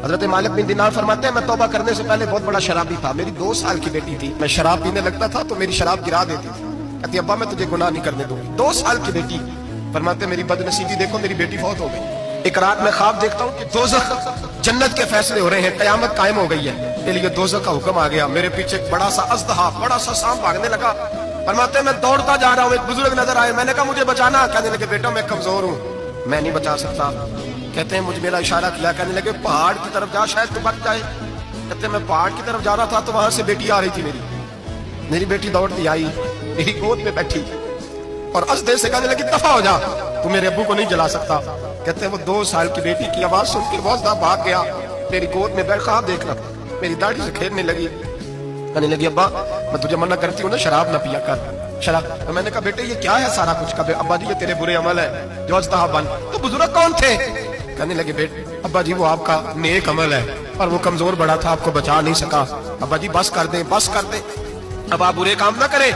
حضرت مالک بن دینار فرماتے ہیں میں توبہ کرنے سے پہلے بہت بڑا شرابی تھا، میری 2 سال کی بیٹی تھی، میں شراب پینے لگتا تھا تو میری شراب گرا دیتی تھی، کہتی ابا میں تجھے گناہ نہیں کرنے دوں گی۔ 2 سال کی بیٹی، فرماتے میری بد نصیبی دیکھو میری بیٹی فوت ہو گئی۔ ایک رات میں خواب دیکھتا ہوں کہ دوزخ جنت کے فیصلے ہو رہے ہیں، قیامت قائم ہو گئی ہے، میرے لیے دوزخ کا حکم آ گیا، میرے پیچھے ایک بڑا سا اژدہا، بڑا سا سانپ بھاگنے لگا۔ فرماتے میں دوڑتا جا رہا ہوں، ایک بزرگ نظر آئے، میں نے کہا مجھے بچانا، کہنے لگے بیٹا میں کمزور ہوں، میں نہیں بچا سکتا۔ کہتے ہیں مجھے میرا اشارہ کیا، کہنے لگے پہاڑ کی طرف جا شاید تو بچ جائے۔ کہتے ہیں میں پہاڑ کی طرف جا رہا تھا تو وہاں سے بیٹی آ رہی تھی، میری بیٹی دوڑتی آئی، میری گود میں بیٹھی اور اژدہے سے کہنے لگی دفع ہو جا، تو میرے ابو کو نہیں جلا سکتا۔ کہتے ہیں وہ 2 سال کی بیٹی کی آواز سن کے وہ اژدہا بھاگ گیا، میری گود میں بیٹھ خواب دیکھ رہا تھا، میری داڑھی سے کھیلنے لگی، کہنے لگی ابا میں تجھے منع کرتی ہوں نا شراب نہ پیا کر، شراب۔ تو میں نے کہا بیٹے یہ کیا ہے سارا کچھ؟ کہا ابا جی یہ تیرے برے عمل ہے جو اژدہا بن۔ تو بزرگ کون تھے؟ کہنے لگے بیٹے ابا جی وہ آپ کا نیک عمل ہے، اور وہ کمزور بڑا تھا آپ کو بچا نہیں سکا، ابا جی بس کر دیں بس کر دیں، اب آپ برے کام نہ کریں،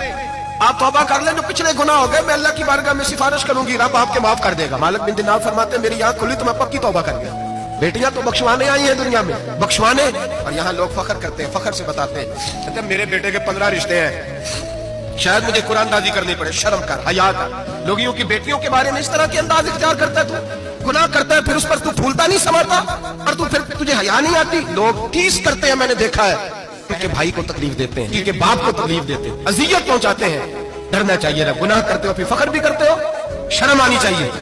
آپ توبہ کر لیں، جو پچھلے گناہ ہو گئے میں اللہ کی بارگاہ میں سفارش کروں گی، رب آپ کے معاف کر دے گا۔ مالک بن دینار فرماتے ہیں میری آنکھ کھلی تو میں پکی توبہ کر گیا۔ بیٹیاں تو بخشوانے آئی ہیں دنیا میں، بخشوانے، اور یہاں لوگ فخر کرتے ہیں، فخر سے بتاتے ہیں، کہتے ہیں میرے بیٹے کے 15 رشتے ہیں، شاید مجھے قرآن دازی کرنی پڑے، شرم کر، حیا کر، لوگوں کی بیٹیوں کے بارے میں اس طرح کے انداز اختیار کرتا ہے، تو گناہ کرتا ہے پھر اس پر تو پھولتا نہیں سماتا، اور تو پھر تجھے حیا نہیں آتی۔ لوگ ٹیس کرتے ہیں، میں نے دیکھا ہے، کیونکہ بھائی کو تکلیف دیتے ہیں، کیونکہ باپ کو تکلیف دیتے ہیں، اذیت پہنچاتے ہیں۔ ڈرنا چاہیے، نہ گناہ کرتے ہو پھر فخر بھی کرتے ہو، شرم آنی چاہیے۔